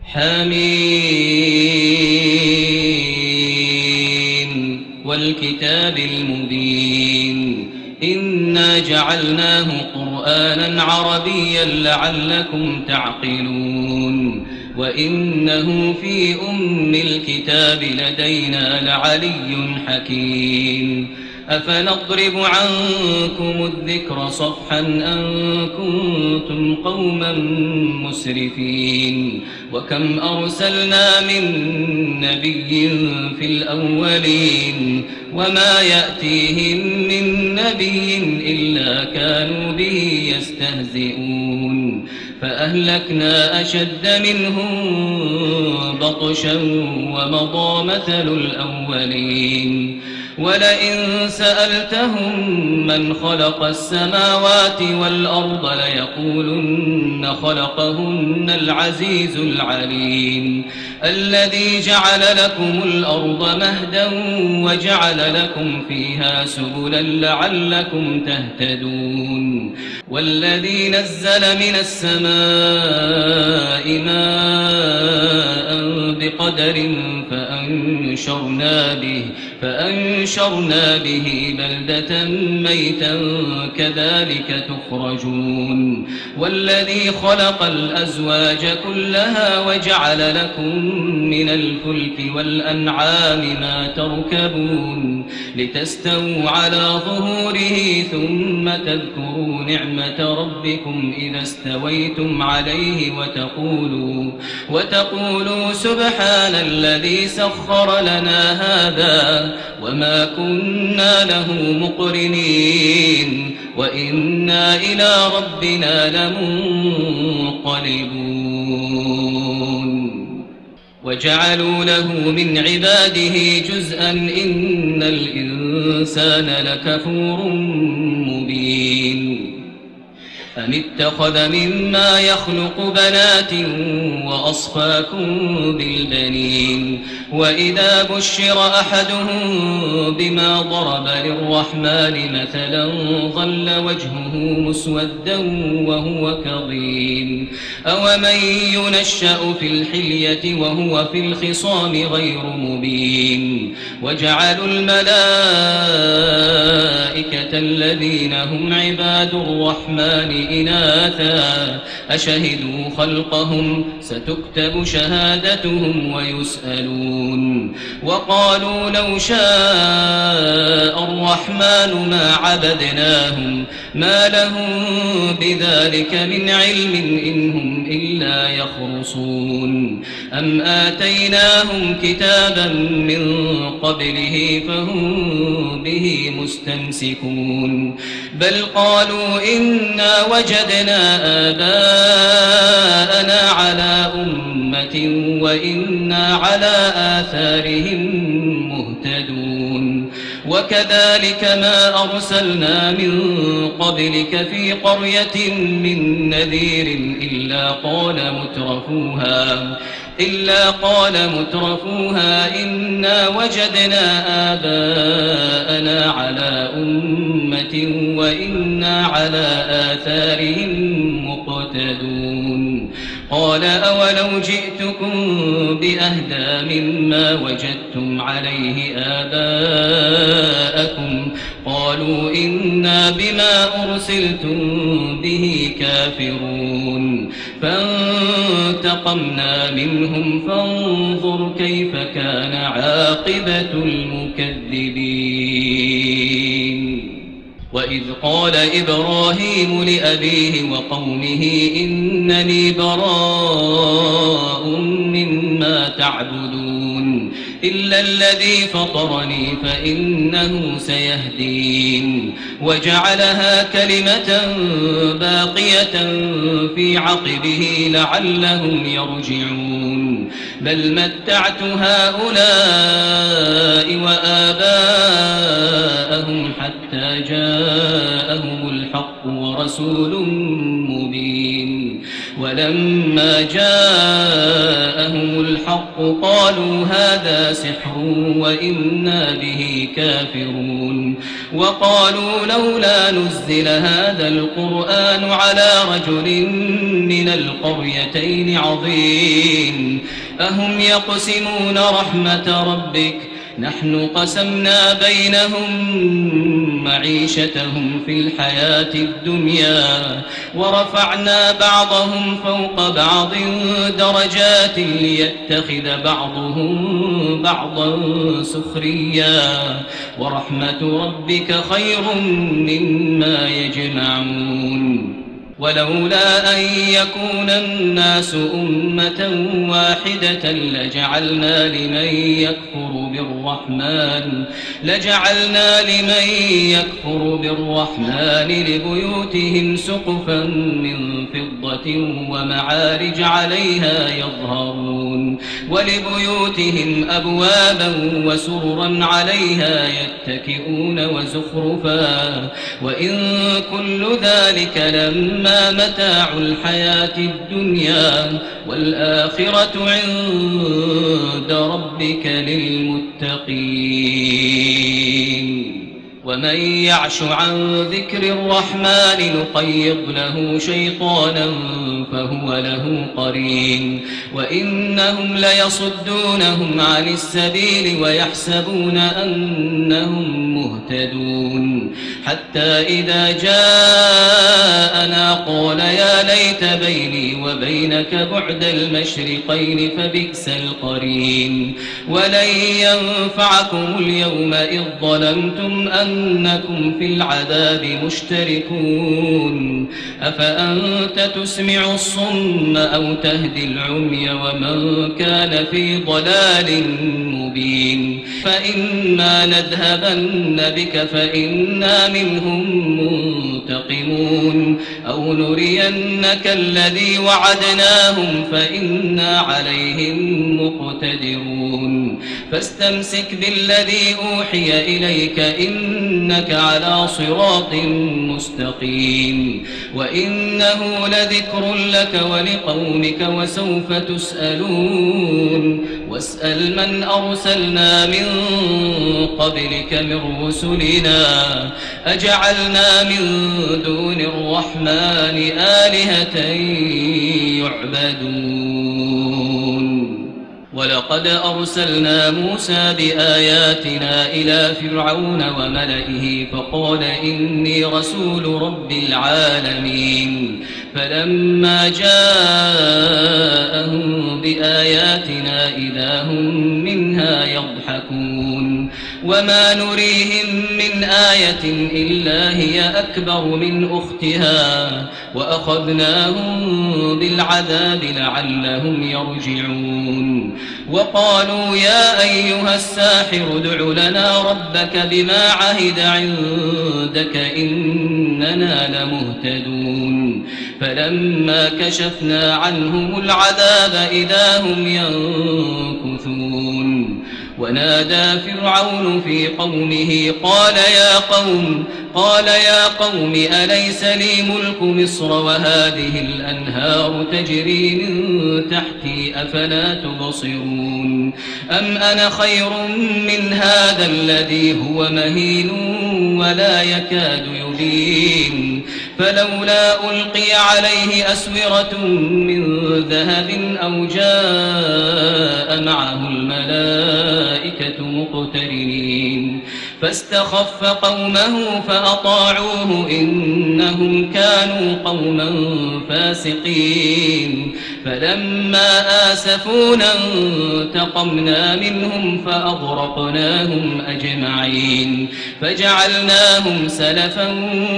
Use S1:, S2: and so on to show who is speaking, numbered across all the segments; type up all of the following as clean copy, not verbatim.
S1: حميم والكتاب المبين إنا جعلناه قرآنا عربيا لعلكم تعقلون وإنه في أم الكتاب لدينا لعلي حكيم أفنضرب عنكم الذكر صفحا أن كنتم قوما مسرفين وكم أرسلنا من نبي في الأولين وما يأتيهم من نبي إلا كانوا به يستهزئون فأهلكنا أشد منهم بطشا ومضى مثل الأولين ولئن سألتهم من خلق السماوات والأرض ليقولن خلقهن العزيز العليم الذي جعل لكم الأرض مهدا وجعل لكم فيها سبلا لعلكم تهتدون والذي نزل من السماء ماء بقدر فأنشرنا به بلدة ميتا كذلك تخرجون والذي خلق الأزواج كلها وجعل لكم من الفلك والأنعام ما تركبون لتستووا على ظهوره ثم تذكروا نعمة ربكم إذا استويتم عليه وتقولوا سبحان الذي سخر لنا هذا وما كنا له مقرنين وإنا إلى ربنا لمنقلبون وجعلوا له من عباده جزءا إن الإنسان لكفور مبين أم اتخذ مما يخلق بنات وأصفاكم بالبنين وإذا بشر أحدهم بما ضرب للرحمن مثلا ظل وجهه مسودا وهو كظيم أومن ينشأ في الحلية وهو في الخصام غير مبين وجعلوا الملائكة الذين هم عباد الرحمن إناثا أشهدوا خلقهم ستكتب شهادتهم ويسألون وقالوا لو شاء الرحمن ما عبدناهم ما لهم بذلك من علم إن هم إلا يخرصون أم آتيناهم كتابا من قبله فهم به مستمسكون بل قالوا إنا وجدنا آباءنا على أمة وإنا على آثارهم مهتدون وكذلك ما أرسلنا من قبلك في قرية من نذير إلا قال مترفوها إنا وجدنا آباءنا على أمة وإنا على آثارهم مقتدون قال أولو جئتكم بأهدى مما وجدتم عليه آباءكم قالوا إنا بما أرسلتم به كافرون فانتقمنا منهم فانظر كيف كان عاقبة المكذبين وإذ قال إبراهيم لأبيه وقومه إنني براء مما تعبدون إلا الذي فطرني فإنه سيهدين وجعلها كلمة باقية في عقبه لعلهم يرجعون بل متعت هؤلاء وآباءهم حتى حتى جاءهم الحق ورسول مبين. ولما جاءهم الحق قالوا هذا سحر وإنا به كافرون. وقالوا لولا نزل هذا القرآن على رجل من القريتين عظيم أهم يقسمون رحمة ربك نحن قسمنا بينهم معيشتهم في الحياة الدنيا ورفعنا بعضهم فوق بعض درجات ليتخذ بعضهم بعضا سخريا ورحمة ربك خير مما يجمعون. ولولا أن يكون الناس أمة واحدة لجعلنا لمن يكفر بالرحمن لبيوتهم سقفا من فضة ومعارج عليها يظهرون ولبيوتهم أبوابا وسررا عليها يتكئون وزخرفا وإن كل ذلك لما متاع الحياة الدنيا والآخرة عند ربك للمتقين. ومن يعش عن ذكر الرحمن نقيض له شيطانا فهو له قرين وإنهم ليصدونهم عن السبيل ويحسبون أنهم مهتدون حتى إذا جاءنا قال يا ليت بيني وبينك بعد المشرقين فبئس القرين. ولن ينفعكم اليوم إذ ظلمتم أنكم في العذاب مشتركون أفأنت تسمع الصم أو تهدي العمي ومن كان في ضلال مبين. فإما نذهبن بك فإنا منهم منتقمون أو نرينك الذي وعدناهم فإنا عليهم مقتدرون. فاستمسك بالذي أوحي إليك إنك على صراط مستقيم وإنه لذكر لك ولقومك وسوف تسألون. واسأل من أرسلنا من قبلك من رسلنا أجعلنا من دون الرحمن آلهة يعبدون. ولقد أرسلنا موسى بآياتنا إلى فرعون وملئه فقال إني رسول رب العالمين. فلما جاءهم بآياتنا إذا هم منها يضحكون وما نريهم من آية إلا هي أكبر من أختها وأخذناهم بالعذاب لعلهم يرجعون. وقالوا يا أيها الساحر ادع لنا ربك بما عهد عندك إننا لمهتدون. فلما كشفنا عنهم العذاب إذا هم ينكثون. ونادى فرعون في قومه قال يا قوم أليس لي ملك مصر وهذه الأنهار تجري من تحتي أفلا تبصرون. أم أنا خير من هذا الذي هو مهين ولا يكاد يبين. فلولا ألقي عليه أسورة من ذهب أو جاء معه الملائكة مقترنين. فاستخف قومه فأطاعوه إنهم كانوا قوما فاسقين. فلما آسفونا انتقمنا منهم فأغرقناهم أجمعين فجعلناهم سلفا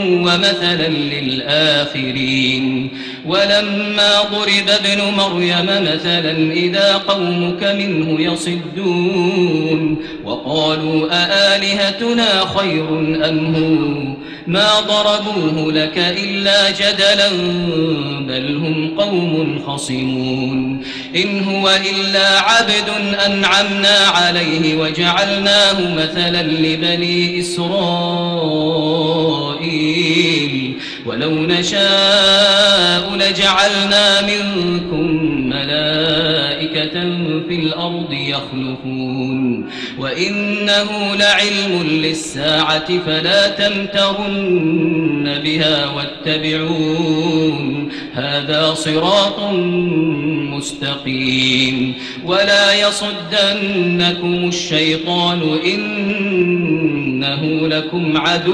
S1: ومثلا للآخرين. ولما ضرب ابن مريم مثلا إذا قومك منه يصدون وقالوا أآلهتنا أآلهتنا خير أم هو ما ضربوه لك إلا جدلا بل هم قوم خصمون إن هو إلا عبد أنعمنا عليه وجعلناه مثلا لبني إسرائيل ولو نشاء لجعلنا منكم ملائكة في الأرض يخلفون وإنه لعلم للساعة فلا تمترن بها واتبعون هذا صراط مستقيم ولا يصدنكم الشيطان إنه لكم عدو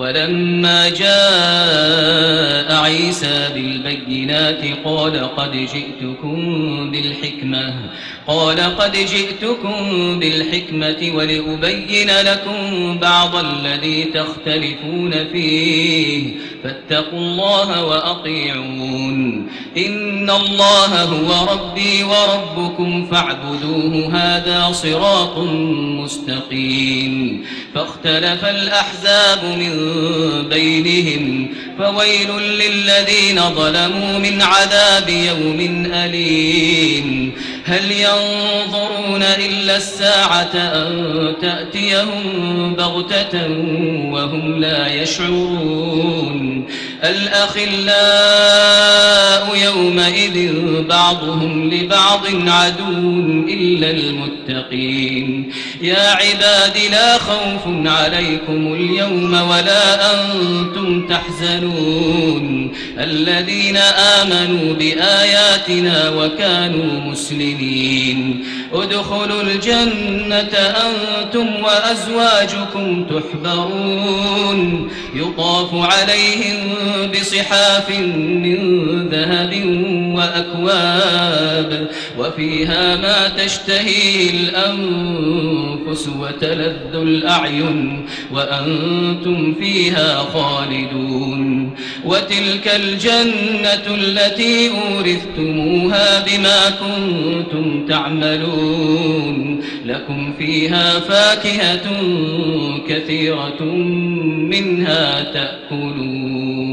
S1: ولما جاء عيسى بالبينات قال قد جئتكم بالحكمة ولأبين لكم بعض الذي تختلفون فيه فاتقوا الله وأطيعون إن الله هو ربي وربكم فاعبدوه هذا صراط مستقيم فاختلف الأحزاب من بينهم فويل للذين ظلموا من عذاب يوم أليم هل ينظرون إلا الساعة أن تأتيهم بغتة وهم لا يشعرون الأخلاء يومئذ بعضهم لبعض عدو إلا المتقين يا عباد لا خوف عليكم اليوم ولا أنتم تحزنون الذين آمنوا بآياتنا وكانوا مسلمين ادخلوا الجنة أنتم وأزواجكم تحبرون يطاف عليهم بصحاف من ذهب وأكواب وفيها ما تشتهي الأنفس وتلذ الأعين وأنتم فيها خالدون وتلك الجنة التي أورثتموها بما كنتم تعملون لكم فيها فاكهة كثيرة منها تأكلون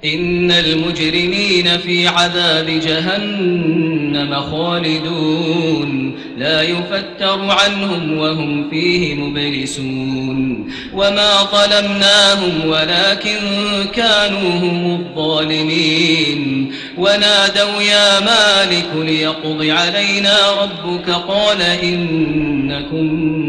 S1: إن المجرمين في عذاب جهنم خالدون لا يفتر عنهم وهم فيه مبلسون وما ظلمناهم ولكن كانوا هم الظالمين ونادوا يا مالك ليقض علينا ربك قال إنكم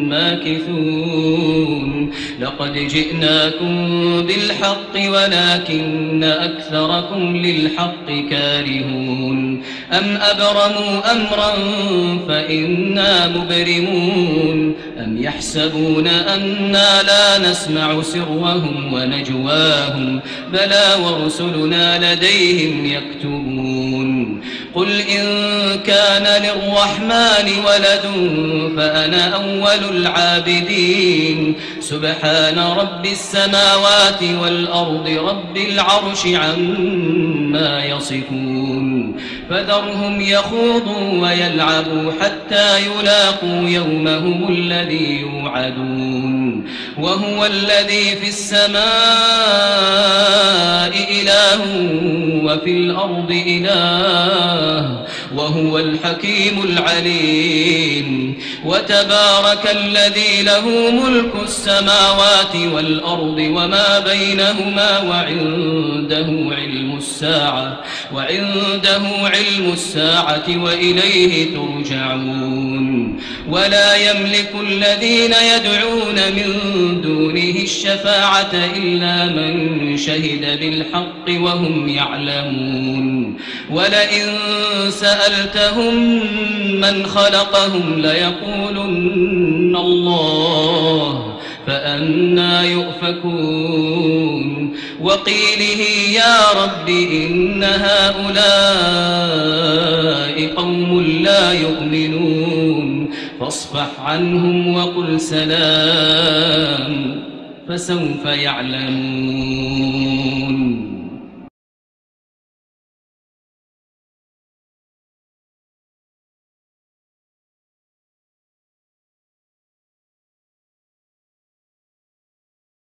S1: ماكثون لقد جئناكم بالحق ولكن أكثركم للحق كارهون أم أبرموا أمرا فإنا مبرمون أم يحسبون أنا لا نسمع سرهم ونجواهم بلى ورسلنا لديهم يكتبون قل إن كان للرحمن ولد فأنا أول العابدين سبحان رب السماوات والأرض رب العرش عما يصفون فذرهم يخوضوا ويلعبوا حتى يلاقوا يومهم الذي يوعدون وهو الذي في السماء إله وفي الأرض إله وهو الحكيم العليم وتبارك الذي له ملك السماوات والأرض وما بينهما وعنده علم الساعة وإليه ترجعون ولا يملك الذين يدعون من دونه الشفاعة إلا من شهد بالحق وهم يعلمون ولئن سألتهم من خلقهم ليقولن الله فأنى يؤفكون وقيله يا رب إن هؤلاء قوم لا يؤمنون فاصفح عنهم وقل سلام فسوف يعلمون